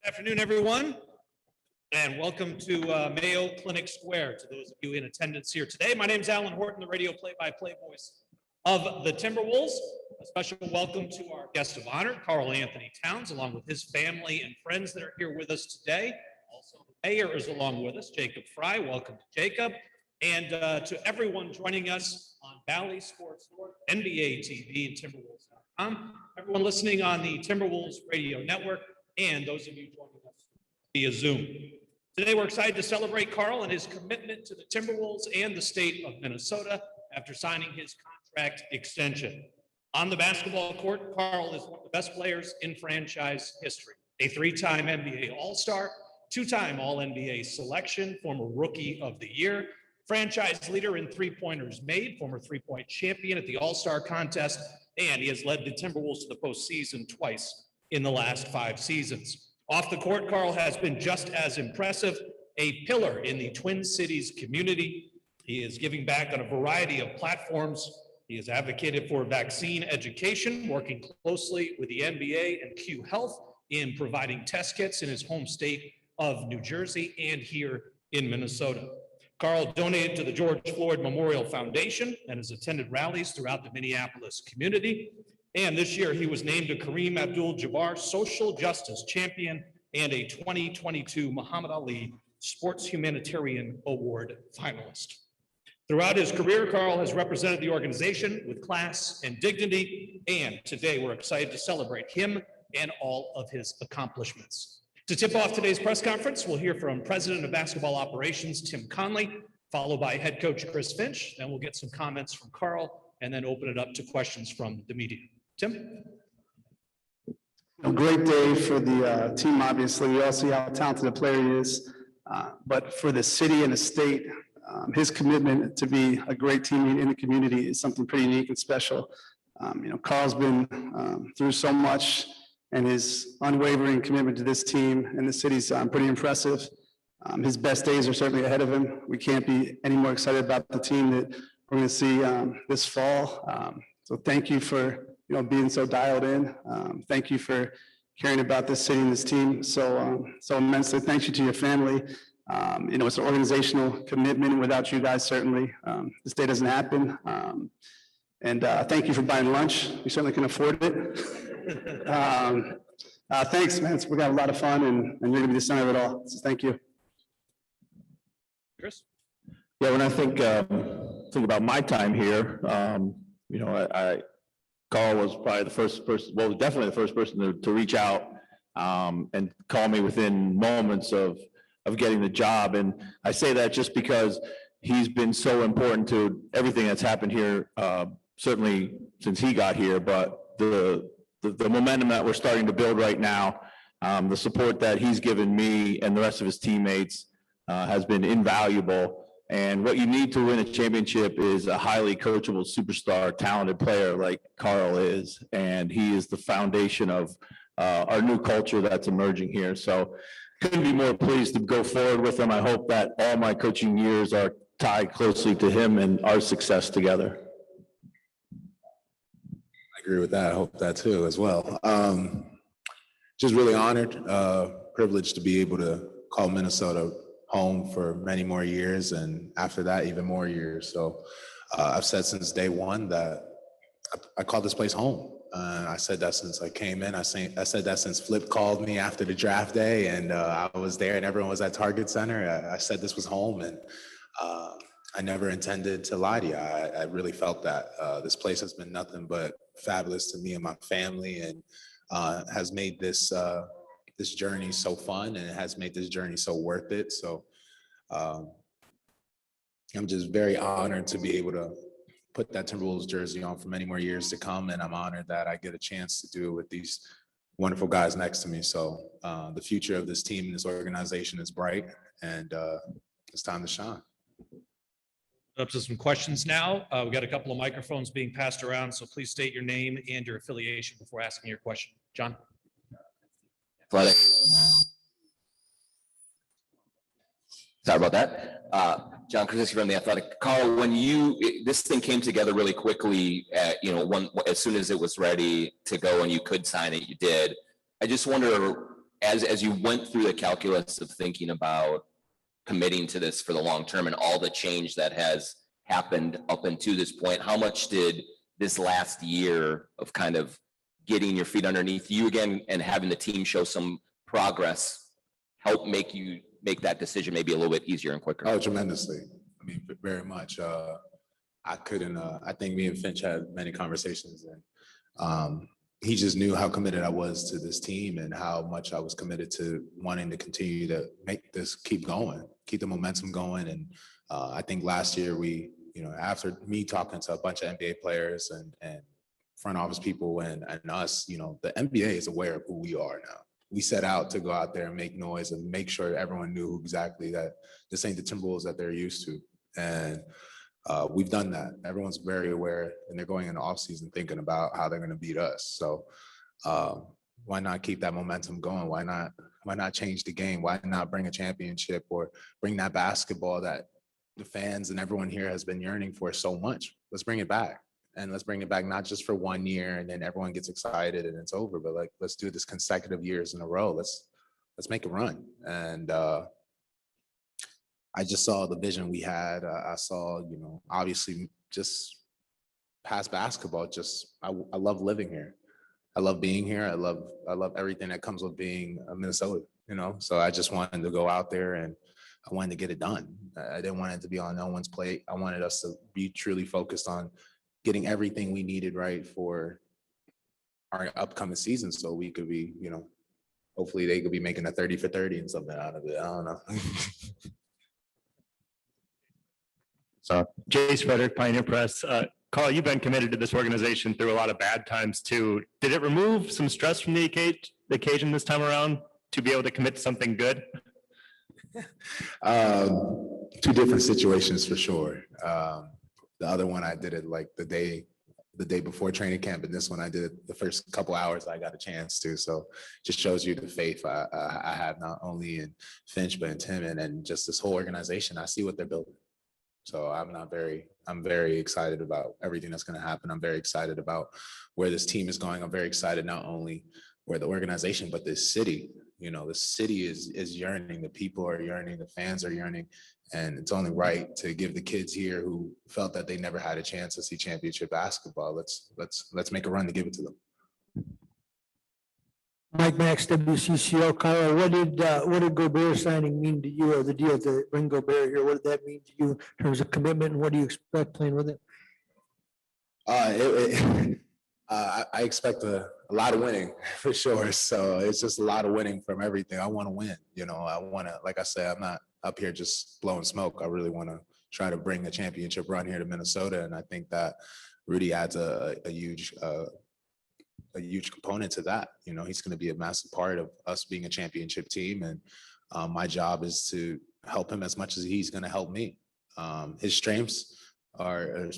Afternoon, everyone, and welcome to Mayo Clinic Square. To those of you in attendance here today, my name is Alan Horton, the radio play-by-play voice of the Timberwolves. A special welcome to our guest of honor, Karl-Anthony Towns, along with his family and friends that are here with us today. Also, the mayor is along with us, Jacob Fry. Welcome to Jacob. And to everyone joining us on Valley Sports North, NBA TV, and Timberwolves.com. Everyone listening on the Timberwolves Radio Network, and those of you joining us via Zoom. Today, we're excited to celebrate Karl and his commitment to the Timberwolves and the state of Minnesota after signing his contract extension. On the basketball court, Karl is one of the best players in franchise history. A three-time NBA All-Star, two-time All-NBA selection, former Rookie of the Year, franchise leader in three-pointers made, former three-point champion at the All-Star contest, and he has led the Timberwolves to the postseason twice in the last 5 seasons. Off the court, Karl has been just as impressive, a pillar in the Twin Cities community. He is giving back on a variety of platforms. He has advocated for vaccine education, working closely with the NBA and Q Health in providing test kits in his home state of New Jersey and here in Minnesota. Karl donated to the George Floyd Memorial Foundation and has attended rallies throughout the Minneapolis community. And this year, he was named a Kareem Abdul-Jabbar Social Justice Champion and a 2022 Muhammad Ali Sports Humanitarian Award finalist. Throughout his career, Karl has represented the organization with class and dignity, and today we're excited to celebrate him and all of his accomplishments. To tip off today's press conference, we'll hear from President of Basketball Operations, Tim Conley, followed by head coach Chris Finch. Then we'll get some comments from Karl and then open it up to questions from the media. Tim? A great day for the team, obviously. We all see how talented a player he is. But for the city and the state, his commitment to be a great teammate in the community is something pretty unique and special. Karl's been through so much, and his unwavering commitment to this team and the city's pretty impressive. His best days are certainly ahead of him. We can't be any more excited about the team that we're going to see this fall. So thank you for being so dialed in. Thank you for caring about this city and this team so immensely. Thank you to your family. It's an organizational commitment, and without you guys, certainly this day doesn't happen. And thank you for buying lunch. We certainly can afford it. Thanks, man. We got a lot of fun, and you're gonna be the center of it all. So thank you. Chris? Yeah, when I think about my time here, Karl was probably the first person, well, definitely the first person to reach out and call me within moments of getting the job. And I say that just because he's been so important to everything that's happened here, certainly since he got here, but the momentum that we're starting to build right now, the support that he's given me and the rest of his teammates has been invaluable. And what you need to win a championship is a highly coachable superstar, talented player like Karl is. And he is the foundation of our new culture that's emerging here. So couldn't be more pleased to go forward with him. I hope that all my coaching years are tied closely to him and our success together. I agree with that. I hope that too as well. Just really honored, privileged to be able to call Minnesota home for many more years, and after that, even more years. So I've said since day one that I call this place home. I said that since I came in. I said that since Flip called me after the draft day, and I was there, and everyone was at Target Center. I said this was home, and I never intended to lie to you. I really felt that this place has been nothing but fabulous to me and my family, and has made this this journey so fun, and it has made this journey so worth it. So I'm just very honored to be able to put that Timberwolves jersey on for many more years to come. And I'm honored that I get a chance to do it with these wonderful guys next to me. So the future of this team and this organization is bright, and it's time to shine. Up to some questions now. We've got a couple of microphones being passed around, so please state your name and your affiliation before asking your question. John? Athletic. Sorry about that. John Krasinski from The Athletic. Karl, when this thing came together really quickly, as soon as it was ready to go and you could sign it, you did. I just wonder, as you went through the calculus of thinking about committing to this for the long term and all the change that has happened up until this point, how much did this last year of kind of getting your feet underneath you again and having the team show some progress help make you make that decision maybe a little bit easier and quicker? Oh, tremendously. I mean, very much. I couldn't, I think me and Finch had many conversations, and he just knew how committed I was to this team and how much I was committed to wanting to continue to make this keep going, keep the momentum going. And I think last year we, after me talking to a bunch of NBA players and front office people and us, the NBA is aware of who we are now. We set out to go out there and make noise and make sure everyone knew exactly that this ain't the Timberwolves that they're used to. And we've done that. Everyone's very aware, and they're going into offseason thinking about how they're going to beat us. So why not keep that momentum going? Why not change the game? Why not bring a championship or bring that basketball that the fans and everyone here has been yearning for so much? Let's bring it back. And let's bring it back not just for 1 year and then everyone gets excited and it's over, but like let's do this consecutive years in a row. Let's make a run. And I just saw the vision we had. I saw, obviously just past basketball. I love living here. I love being here. I love everything that comes with being a Minnesota. So I just wanted to go out there and I wanted to get it done. I didn't want it to be on no one's plate. I wanted us to be truly focused on getting everything we needed right for our upcoming season, so we could be, hopefully they could be making a 30 for 30 and something out of it. I don't know. So, Jace Frederick, Pioneer Press. Carl, you've been committed to this organization through a lot of bad times too. Did it remove some stress from the occasion this time around to be able to commit to something good? Two different situations for sure. The other one I did it like the day before training camp, and this one I did it the first couple hours I got a chance to. So just shows you the faith I have not only in Finch but in Tim and just this whole organization. I see what they're building. So I'm very excited about everything that's going to happen. I'm very excited about where this team is going. I'm very excited not only where the organization but this city. The city is yearning. The people are yearning. The fans are yearning. And it's only right to give the kids here who felt that they never had a chance to see championship basketball. Let's make a run to give it to them. Mike Max, WCCO. Kyle, what did Gobert signing mean to you, or the deal to bring Gobert here? What did that mean to you in terms of commitment, and what do you expect playing with it? I expect a lot of winning for sure. So it's just a lot of winning from everything. I want to win. I want to, like I said, I'm not up here just blowing smoke. I really want to try to bring a championship run here to Minnesota. And I think that Rudy adds a huge component to that. He's going to be a massive part of us being a championship team. And my job is to help him as much as he's going to help me. His strengths are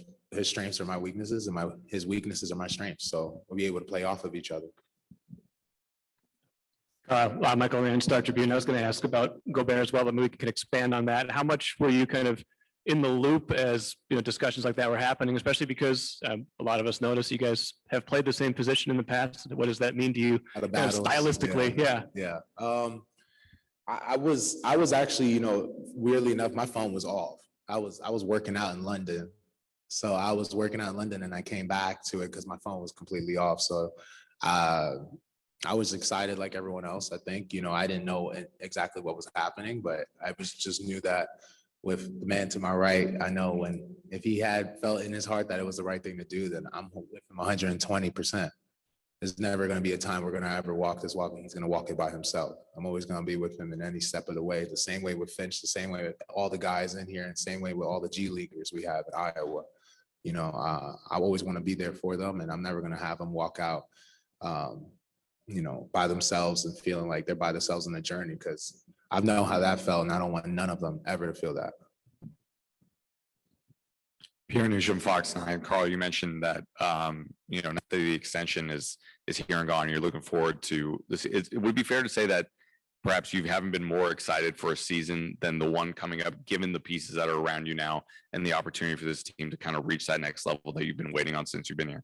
my weaknesses, and his weaknesses are my strengths. So we'll be able to play off of each other. Michael Rand, Star Tribune. I was going to ask about Gobert as well, but maybe we could expand on that. How much were you kind of in the loop as discussions like that were happening, especially because a lot of us notice you guys have played the same position in the past. What does that mean to you kind of stylistically? Yeah. I was actually, weirdly enough, my phone was off. I was working out in London. So I was working out in London and I came back to it because my phone was completely off. So I was excited like everyone else, I think. I didn't know exactly what was happening, but I just knew that with the man to my right, I know if he had felt in his heart that it was the right thing to do, then I'm with him 120%. There's never going to be a time we're going to ever walk this walk and he's going to walk it by himself. I'm always going to be with him in any step of the way, the same way with Finch, the same way with all the guys in here, and the same way with all the G Leaguers we have in Iowa. I always want to be there for them, and I'm never going to have them walk out, by themselves and feeling like they're by themselves on the journey, because I've known how that felt, and I don't want none of them ever to feel that. Pierre Nugent, Fox 9. Carl, you mentioned that, now that the extension is here and gone, you're looking forward to this. It would be fair to say that perhaps you haven't been more excited for a season than the one coming up, given the pieces that are around you now and the opportunity for this team to kind of reach that next level that you've been waiting on since you've been here.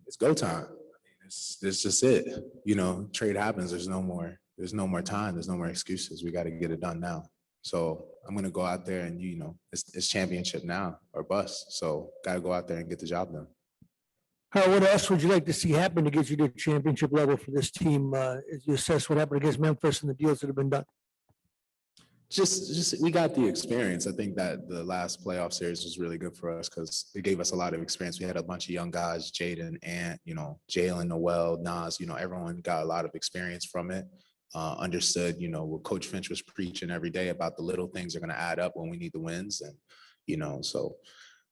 It's go time. It's just it. You know, trade happens. There's no more time. There's no more excuses. We got to get it done now. So I'm gonna go out there and it's championship now or bust. So got to go out there and get the job done. Carl, what else would you like to see happen to get you to championship level for this team? As you assess what happened against Memphis and the deals that have been done? Just we got the experience. I think that the last playoff series was really good for us because it gave us a lot of experience. We had a bunch of young guys, Jaden, Ant, Jalen, Noel, Nas, everyone got a lot of experience from it. Understood, what Coach Finch was preaching every day about the little things are going to add up when we need the wins. And, so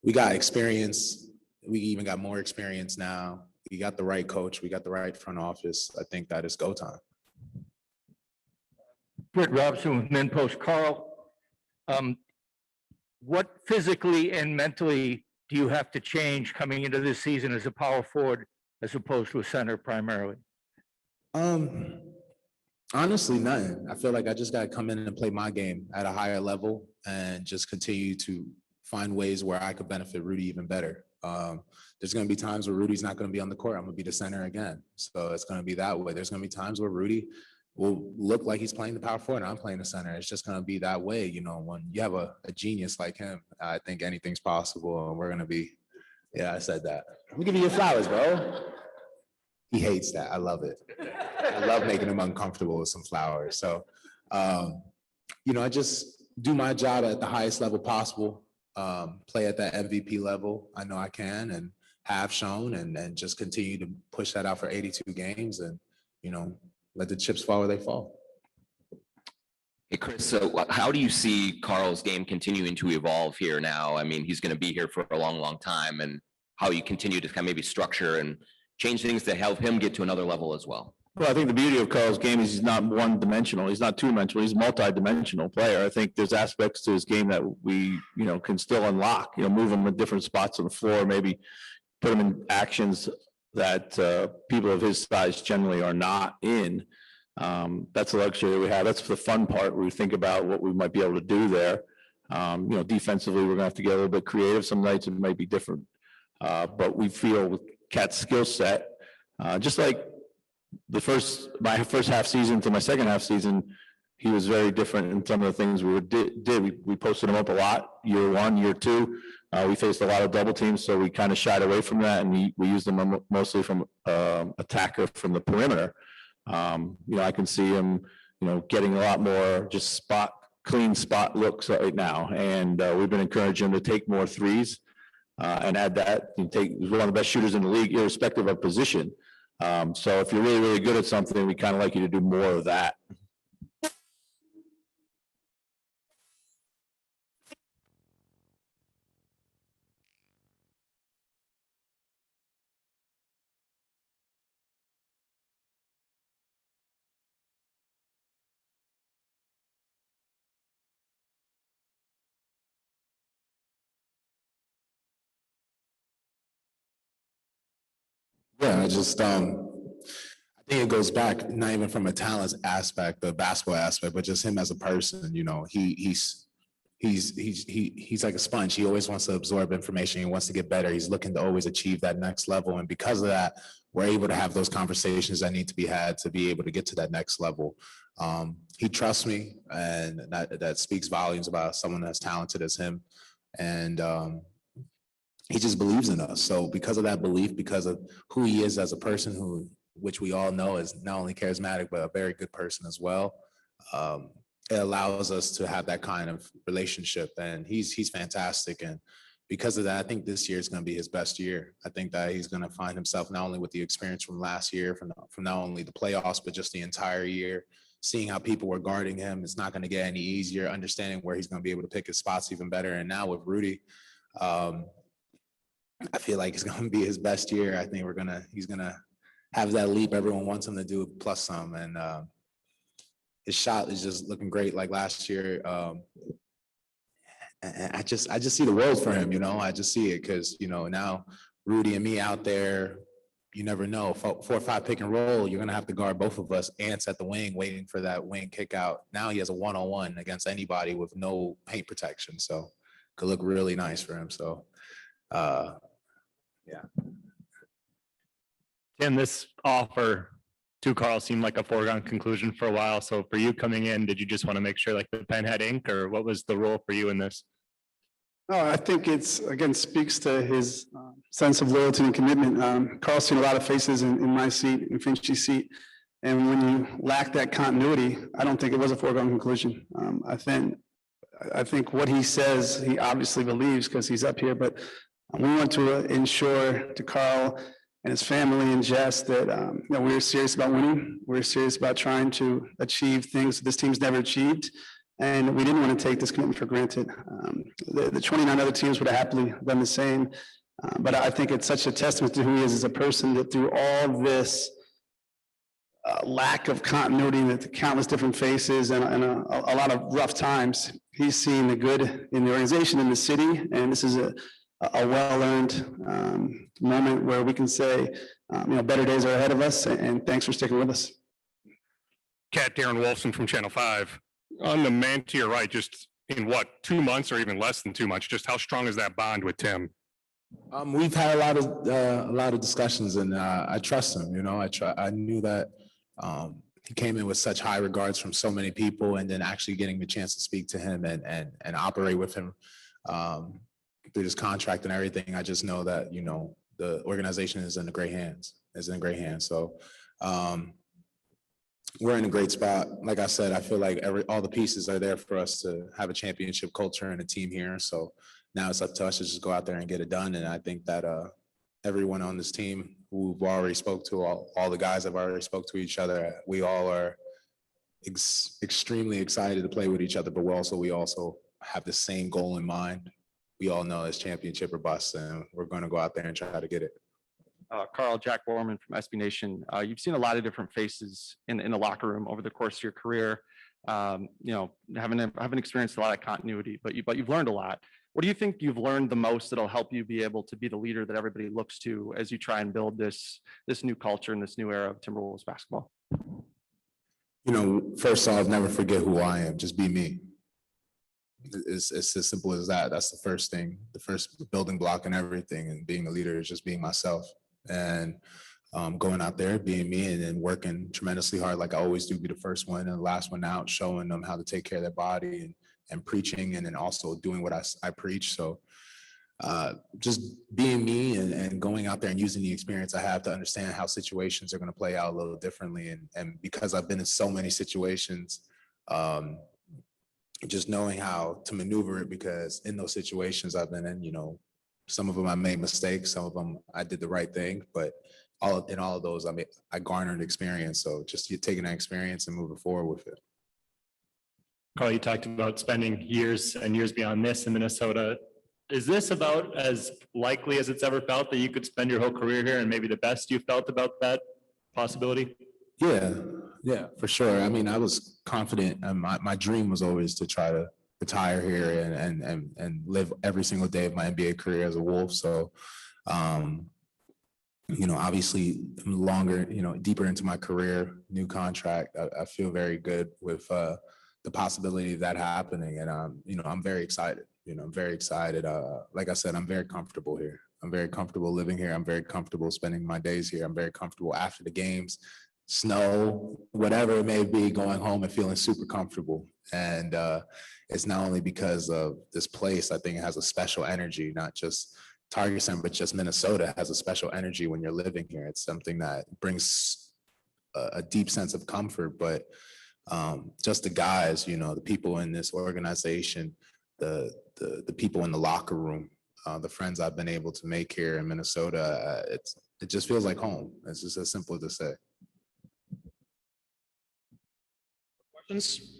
we got experience. We even got more experience now. We got the right coach. We got the right front office. I think that is go time. Britt Robson with Men Post. Carl, what physically and mentally do you have to change coming into this season as a power forward as opposed to a center primarily? Honestly, nothing. I feel like I just got to come in and play my game at a higher level and just continue to find ways where I could benefit Rudy even better. There's going to be times where Rudy's not going to be on the court. I'm going to be the center again. So it's going to be that way. There's going to be times where Rudy will look like he's playing the power forward and I'm playing the center. It's just going to be that way. When you have a genius like him, I think anything's possible. And we're going to be, I said that. Let me give you your flowers, bro. He hates that. I love it. I love making him uncomfortable with some flowers. So, I just do my job at the highest level possible, play at that MVP level. I know I can and have shown and just continue to push that out for 82 games and, let the chips fall where they fall. Hey, Chris, so how do you see Carl's game continuing to evolve here now? I mean, he's going to be here for a long, long time, and how you continue to kind of maybe structure and change things to help him get to another level as well. Well, I think the beauty of Carl's game is he's not one-dimensional. He's not two-dimensional. He's a multi-dimensional player. I think there's aspects to his game that we, can still unlock, move him in different spots on the floor, maybe put him in actions that people of his size generally are not in. That's the luxury that we have. That's the fun part where we think about what we might be able to do there. Defensively, we're gonna have to get a little bit creative. Some nights it might be different. But we feel with Cat's skill set, just like my first half season to my second half season, he was very different in some of the things we did. We posted him up a lot, year one, year two. We faced a lot of double teams, so we kind of shied away from that, and we used them mostly from attacker from the perimeter. I can see him, getting a lot more just clean spot looks right now, and we've been encouraging him to take more threes and add that. He's one of the best shooters in the league, irrespective of position. So if you're really, really good at something, we kind of like you to do more of that. Yeah, I think it goes back not even from a talent aspect, the basketball aspect, but just him as a person. He's like a sponge. He always wants to absorb information. He wants to get better. He's looking to always achieve that next level, and because of that, we're able to have those conversations that need to be had to be able to get to that next level. He trusts me, and that speaks volumes about someone as talented as him, and he just believes in us. So because of that belief, because of who he is as a person, which we all know is not only charismatic, but a very good person as well, it allows us to have that kind of relationship. And he's fantastic. And because of that, I think this year is going to be his best year. I think that he's going to find himself not only with the experience from last year, from not only the playoffs, but just the entire year, seeing how people were guarding him. It's not going to get any easier, understanding where he's going to be able to pick his spots even better. And now with Rudy, I feel like it's going to be his best year. I think he's going to have that leap everyone wants him to do, plus some. And his shot is just looking great like last year. And I just see the world for him, I just see it because, now Rudy and me out there, you never know, 4 or 5 pick and roll, you're going to have to guard both of us. Ant's at the wing waiting for that wing kick out. Now he has a one-on-one against anybody with no paint protection. So could look really nice for him. So, yeah. Tim, this offer to Carl seemed like a foregone conclusion for a while. So for you coming in, did you just want to make sure like the pen had ink, or what was the role for you in this? No, I think it's, again, speaks to his sense of loyalty and commitment. Carl's seen a lot of faces in my seat, in Finchie's seat. And when you lack that continuity, I don't think it was a foregone conclusion. I think what he says, he obviously believes because he's up here, but we want to ensure to Carl and his family and Jess that we're serious about winning. We're serious about trying to achieve things this team's never achieved. And we didn't want to take this commitment for granted. The 29 other teams would have happily done the same. But I think it's such a testament to who he is as a person that through all this lack of continuity with the countless different faces and a lot of rough times, he's seen the good in the organization, in the city. And this is a well-earned moment where we can say, better days are ahead of us. And thanks for sticking with us. Cat Darren Wolfson from Channel 5. On the man to your right, just in what, 2 months or even less than 2 months, just how strong is that bond with Tim? We've had a lot of discussions, and I trust him. I knew that he came in with such high regards from so many people, and then actually getting the chance to speak to him and operate with him through his contract and everything. I just know that the organization is in great hands. So we're in a great spot. Like I said, I feel like all the pieces are there for us to have a championship culture and a team here. So now it's up to us to just go out there and get it done. And I think that everyone on this team who we've already spoke to, all the guys have already spoke to each other, we all are extremely excited to play with each other, but we also have the same goal in mind. We all know it's championship or bust, and we're going to go out there and try to get it. Carl, Jack Borman from SB Nation. You've seen a lot of different faces in the locker room over the course of your career. Haven't experienced a lot of continuity, but you've learned a lot. What do you think you've learned the most that'll help you be able to be the leader that everybody looks to as you try and build this new culture and this new era of Timberwolves basketball? First off, never forget who I am. Just be me. It's as simple as that. That's the first thing, the first building block in everything. And being a leader is just being myself and going out there, being me, and then working tremendously hard like I always do, be the first one and the last one out, showing them how to take care of their body and preaching, and then also doing what I preach. So just being me and going out there and using the experience I have to understand how situations are going to play out a little differently. And because I've been in so many situations, just knowing how to maneuver it, because in those situations I've been in, some of them I made mistakes, some of them I did the right thing, but in all of those, I garnered experience. So just taking that experience and moving forward with it. Carl, you talked about spending years and years beyond this in Minnesota. Is this about as likely as it's ever felt that you could spend your whole career here, and maybe the best you felt about that possibility? Yeah, for sure. I mean, I was confident. My dream was always to try to retire here and live every single day of my NBA career as a Wolf. So, obviously longer, deeper into my career, new contract, I feel very good with the possibility of that happening. And, I'm very excited. I'm very excited. Like I said, I'm very comfortable here. I'm very comfortable living here. I'm very comfortable spending my days here. I'm very comfortable after the games, snow, whatever it may be, going home and feeling super comfortable. And it's not only because of this place. I think it has a special energy, not just Target Center, but just Minnesota has a special energy when you're living here. It's something that brings a deep sense of comfort, but just the guys, the people in this organization, the people in the locker room, the friends I've been able to make here in Minnesota, it just feels like home. It's just as simple to say. Questions?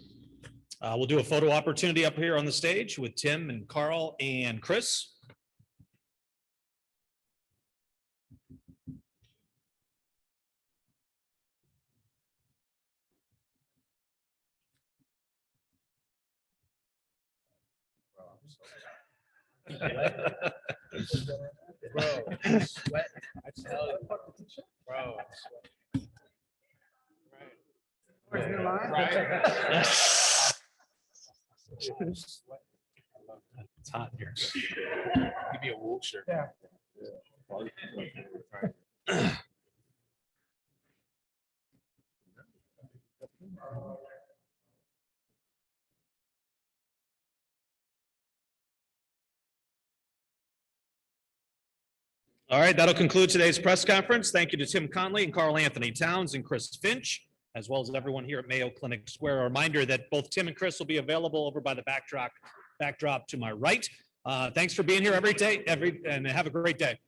We'll do a photo opportunity up here on the stage with Tim and Carl and Chris. Bro, sweat. I tell you, bro. Right. It's hot here. Give me a Wolf shirt. Yeah. All right, that'll conclude today's press conference. Thank you to Tim Conley and Karl-Anthony Towns and Chris Finch, as well as everyone here at Mayo Clinic Square. A reminder that both Tim and Chris will be available over by the backdrop to my right. Thanks for being here every day, and have a great day.